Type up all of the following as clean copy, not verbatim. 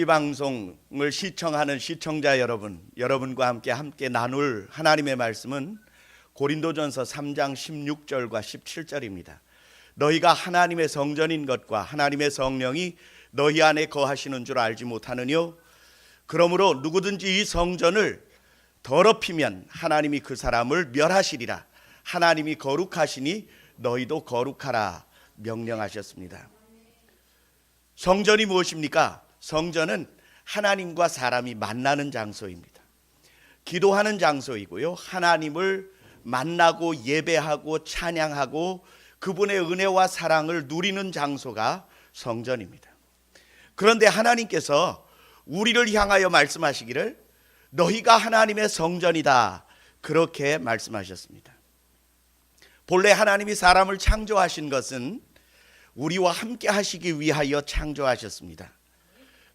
방송을 시청하는 시청자 여러분, 여러분과 함께 나눌 하나님의 말씀은 고린도전서 3장 16절과 17절입니다. 너희가 하나님의 성전인 것과 하나님의 성령이 너희 안에 거하시는 줄 알지 못하느뇨? 그러므로 누구든지 이 성전을 더럽히면 하나님이 그 사람을 멸하시리라. 하나님이 거룩하시니 너희도 거룩하라 명령하셨습니다. 성전이 무엇입니까? 성전은 하나님과 사람이 만나는 장소입니다. 기도하는 장소이고요, 하나님을 만나고 예배하고 찬양하고 그분의 은혜와 사랑을 누리는 장소가 성전입니다. 그런데 하나님께서 우리를 향하여 말씀하시기를 너희가 하나님의 성전이다, 그렇게 말씀하셨습니다. 본래 하나님이 사람을 창조하신 것은 우리와 함께 하시기 위하여 창조하셨습니다.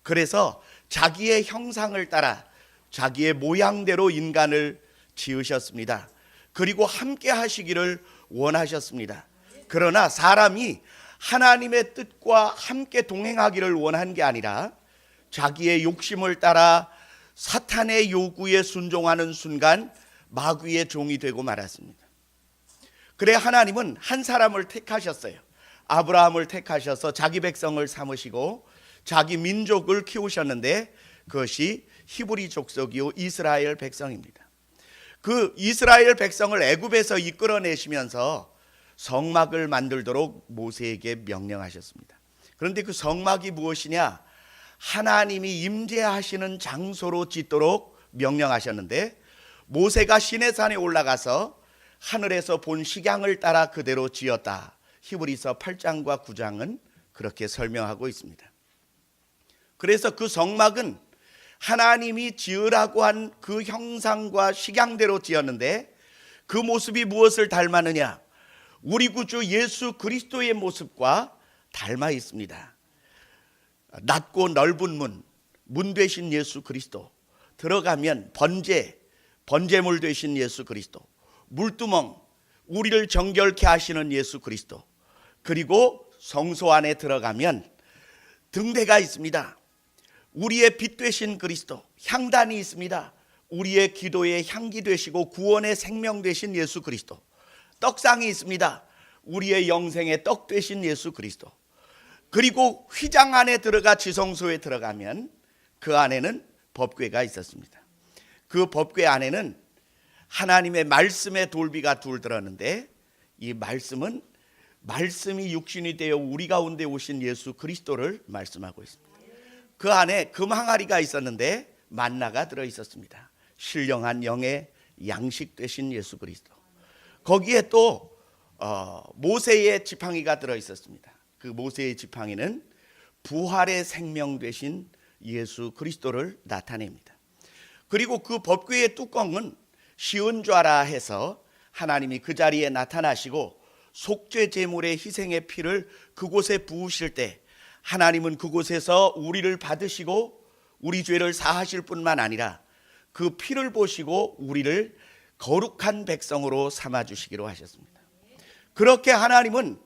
그래서 자기의 형상을 따라 자기의 모양대로 인간을 지으셨습니다. 그리고 함께 하시기를 원하셨습니다. 그러나 사람이 하나님의 뜻과 함께 동행하기를 원한 게 아니라 자기의 욕심을 따라 사탄의 요구에 순종하는 순간 마귀의 종이 되고 말았습니다. 그래 하나님은 한 사람을 택하셨어요. 아브라함을 택하셔서 자기 백성을 삼으시고 자기 민족을 키우셨는데 그것이 히브리 족속이요 이스라엘 백성입니다. 그 이스라엘 백성을 애굽에서 이끌어내시면서 성막을 만들도록 모세에게 명령하셨습니다. 그런데 그 성막이 무엇이냐? 하나님이 임재하시는 장소로 짓도록 명령하셨는데 모세가 시내산에 올라가서 하늘에서 본 식양을 따라 그대로 지었다. 히브리서 8장과 9장은 그렇게 설명하고 있습니다. 그래서 그 성막은 하나님이 지으라고 한 그 형상과 식양대로 지었는데 그 모습이 무엇을 닮았느냐? 우리 구주 예수 그리스도의 모습과 닮아 있습니다. 낮고 넓은 문 되신 예수 그리스도, 들어가면 번제물 되신 예수 그리스도, 물두멍, 우리를 정결케 하시는 예수 그리스도, 그리고 성소 안에 들어가면 등대가 있습니다. 우리의 빛 되신 그리스도, 향단이 있습니다. 우리의 기도의 향기 되시고 구원의 생명 되신 예수 그리스도, 떡상이 있습니다. 우리의 영생의 떡 되신 예수 그리스도, 그리고 휘장 안에 들어가 지성소에 들어가면 그 안에는 법궤가 있었습니다. 그 법궤 안에는 하나님의 말씀의 돌비가 둘 들었는데 이 말씀이 육신이 되어 우리 가운데 오신 예수 그리스도를 말씀하고 있습니다. 그 안에 금 항아리가 있었는데 만나가 들어 있었습니다. 신령한 영의 양식 되신 예수 그리스도. 거기에 또 모세의 지팡이가 들어 있었습니다. 그 모세의 지팡이는 부활의 생명 되신 예수 그리스도를 나타냅니다. 그리고 그 법궤의 뚜껑은 시은좌라 해서 하나님이 그 자리에 나타나시고 속죄 제물의 희생의 피를 그곳에 부으실 때 하나님은 그곳에서 우리를 받으시고 우리 죄를 사하실 뿐만 아니라 그 피를 보시고 우리를 거룩한 백성으로 삼아주시기로 하셨습니다. 그렇게 하나님은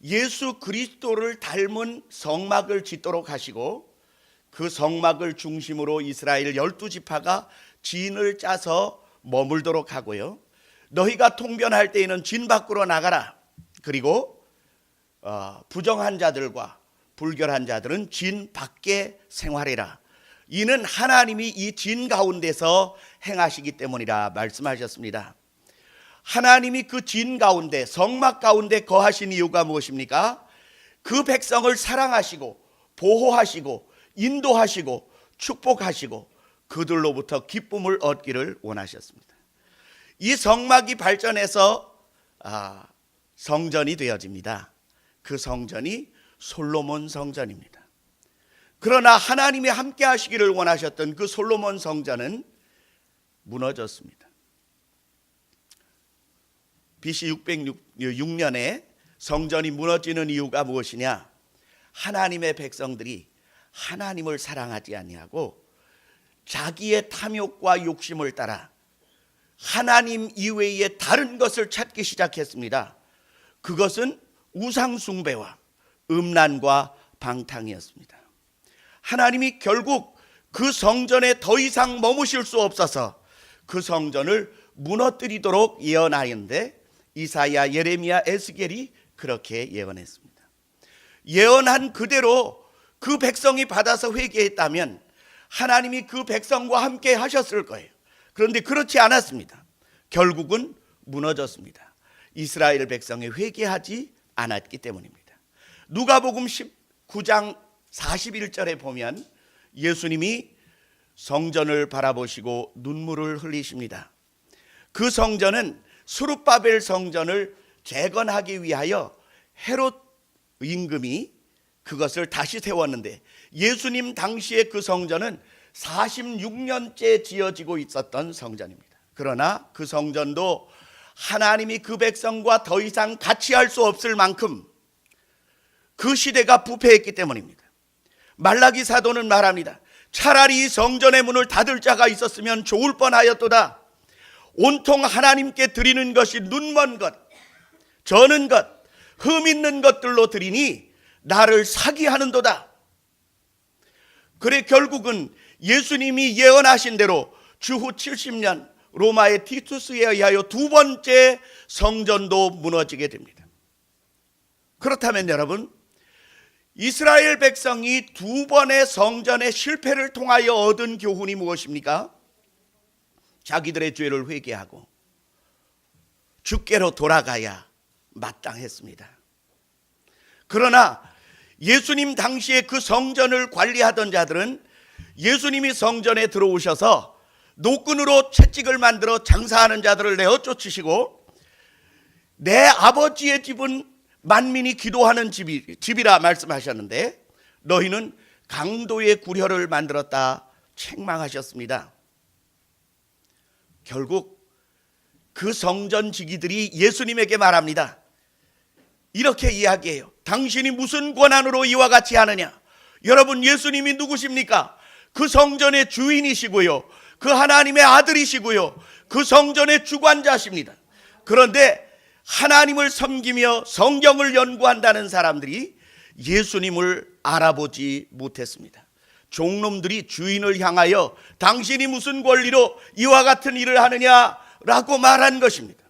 예수 그리스도를 닮은 성막을 짓도록 하시고 그 성막을 중심으로 이스라엘 12지파가 진을 짜서 머물도록 하고요, 너희가 통변할 때에는 진 밖으로 나가라. 그리고 부정한 자들과 불결한 자들은 진 밖에 생활해라. 이는 하나님이 이 진 가운데서 행하시기 때문이라 말씀하셨습니다. 하나님이 그 진 가운데, 성막 가운데 거하신 이유가 무엇입니까? 그 백성을 사랑하시고 보호하시고 인도하시고 축복하시고 그들로부터 기쁨을 얻기를 원하셨습니다. 이 성막이 발전해서 성전이 되어집니다. 그 성전이 솔로몬 성전입니다. 그러나 하나님이 함께 하시기를 원하셨던 그 솔로몬 성전은 무너졌습니다. BC 606년에 성전이 무너지는 이유가 무엇이냐? 하나님의 백성들이 하나님을 사랑하지 아니하고 자기의 탐욕과 욕심을 따라 하나님 이외의 다른 것을 찾기 시작했습니다. 그것은 우상 숭배와 음란과 방탕이었습니다. 하나님이 결국 그 성전에 더 이상 머무실 수 없어서 그 성전을 무너뜨리도록 예언하였는데 이사야, 예레미야, 에스겔이 그렇게 예언했습니다. 예언한 그대로 그 백성이 받아서 회개했다면 하나님이 그 백성과 함께 하셨을 거예요. 그런데 그렇지 않았습니다. 결국은 무너졌습니다. 이스라엘 백성이 회개하지 않았기 때문입니다. 누가복음 19장 41절에 보면 예수님이 성전을 바라보시고 눈물을 흘리십니다. 그 성전은 스룹바벨 성전을 재건하기 위하여 헤롯 임금이 그것을 다시 세웠는데 예수님 당시에 그 성전은 46년째 지어지고 있었던 성전입니다. 그러나 그 성전도 하나님이 그 백성과 더 이상 같이 할 수 없을 만큼 그 시대가 부패했기 때문입니다. 말라기 사도는 말합니다. 차라리 이 성전의 문을 닫을 자가 있었으면 좋을 뻔하였도다. 온통 하나님께 드리는 것이 눈먼 것, 저는 것, 흠 있는 것들로 드리니 나를 사기하는도다. 그래 결국은 예수님이 예언하신 대로 주후 70년 로마의 티투스에 의하여 두 번째 성전도 무너지게 됩니다. 그렇다면 여러분, 이스라엘 백성이 두 번의 성전의 실패를 통하여 얻은 교훈이 무엇입니까? 자기들의 죄를 회개하고 주께로 돌아가야 마땅했습니다. 그러나 예수님 당시에 그 성전을 관리하던 자들은 예수님이 성전에 들어오셔서 노끈으로 채찍을 만들어 장사하는 자들을 내어 쫓으시고 내 아버지의 집은 만민이 기도하는 집이라 말씀하셨는데 너희는 강도의 구려를 만들었다 책망하셨습니다. 결국 그 성전 지기들이 예수님에게 말합니다. 이렇게 이야기해요. 당신이 무슨 권한으로 이와 같이 하느냐? 여러분, 예수님이 누구십니까? 그 성전의 주인이시고요, 그 하나님의 아들이시고요, 그 성전의 주관자십니다. 그런데 하나님을 섬기며 성경을 연구한다는 사람들이 예수님을 알아보지 못했습니다. 종놈들이 주인을 향하여 당신이 무슨 권리로 이와 같은 일을 하느냐라고 말한 것입니다.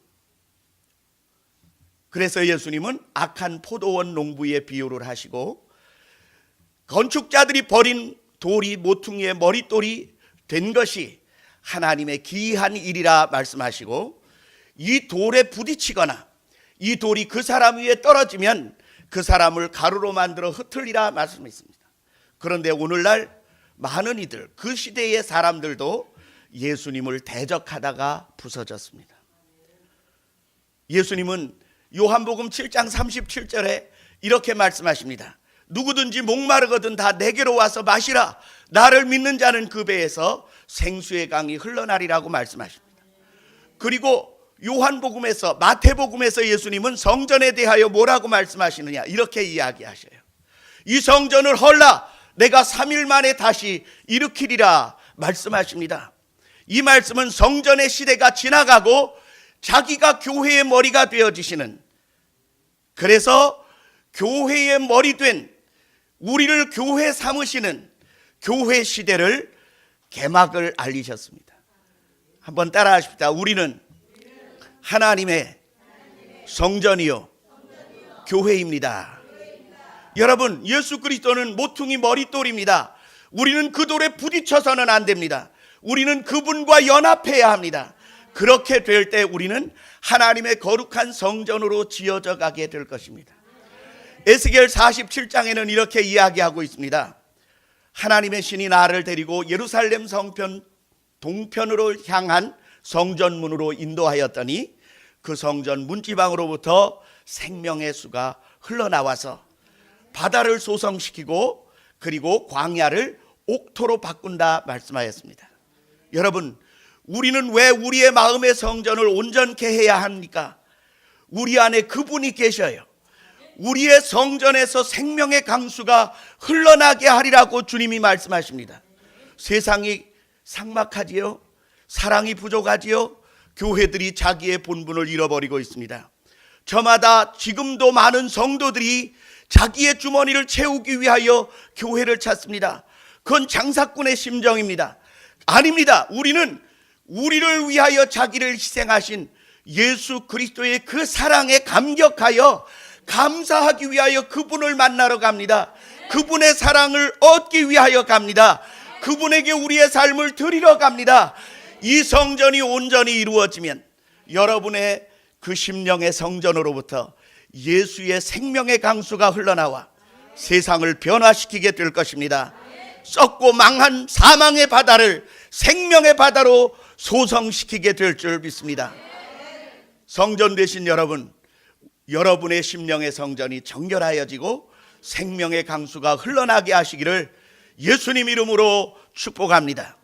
그래서 예수님은 악한 포도원 농부의 비유를 하시고 건축자들이 버린 돌이 모퉁이의 머릿돌이 된 것이 하나님의 기이한 일이라 말씀하시고 이 돌에 부딪히거나 이 돌이 그 사람 위에 떨어지면 그 사람을 가루로 만들어 흩으리라 말씀했습니다. 그런데 오늘날 많은 이들, 그 시대의 사람들도 예수님을 대적하다가 부서졌습니다. 예수님은 요한복음 7장 37절에 이렇게 말씀하십니다. 누구든지 목마르거든 다 내게로 와서 마시라. 나를 믿는 자는 그 배에서 생수의 강이 흘러나리라고 말씀하십니다. 그리고 요한복음에서, 마태복음에서 예수님은 성전에 대하여 뭐라고 말씀하시느냐, 이렇게 이야기하셔요. 이 성전을 헐라 내가 3일 만에 다시 일으키리라 말씀하십니다. 이 말씀은 성전의 시대가 지나가고 자기가 교회의 머리가 되어지시는, 그래서 교회의 머리 된 우리를 교회 삼으시는 교회 시대를 개막을 알리셨습니다. 한번 따라 하십시다. 우리는 하나님의 성전이요 교회입니다. 여러분, 예수 그리스도는 모퉁이 머릿돌입니다. 우리는 그 돌에 부딪혀서는 안 됩니다. 우리는 그분과 연합해야 합니다. 그렇게 될 때 우리는 하나님의 거룩한 성전으로 지어져 가게 될 것입니다. 에스겔 47장에는 이렇게 이야기하고 있습니다. 하나님의 신이 나를 데리고 예루살렘 성편 동편으로 향한 성전문으로 인도하였더니 그 성전 문지방으로부터 생명의 수가 흘러나와서 바다를 소성시키고 그리고 광야를 옥토로 바꾼다 말씀하였습니다. 여러분, 우리는 왜 우리의 마음의 성전을 온전케 해야 합니까? 우리 안에 그분이 계셔요. 우리의 성전에서 생명의 강수가 흘러나게 하리라고 주님이 말씀하십니다. 세상이 삭막하지요, 사랑이 부족하지요, 교회들이 자기의 본분을 잃어버리고 있습니다. 저마다 지금도 많은 성도들이 자기의 주머니를 채우기 위하여 교회를 찾습니다. 그건 장사꾼의 심정입니다. 아닙니다. 우리는 우리를 위하여 자기를 희생하신 예수 그리스도의 그 사랑에 감격하여 감사하기 위하여 그분을 만나러 갑니다. 그분의 사랑을 얻기 위하여 갑니다. 그분에게 우리의 삶을 드리러 갑니다. 이 성전이 온전히 이루어지면 여러분의 그 심령의 성전으로부터 예수의 생명의 강수가 흘러나와 세상을 변화시키게 될 것입니다. 썩고 망한 사망의 바다를 생명의 바다로 소성시키게 될 줄 믿습니다. 성전 되신 여러분, 여러분의 심령의 성전이 정결하여지고 생명의 강수가 흘러나게 하시기를 예수님 이름으로 축복합니다.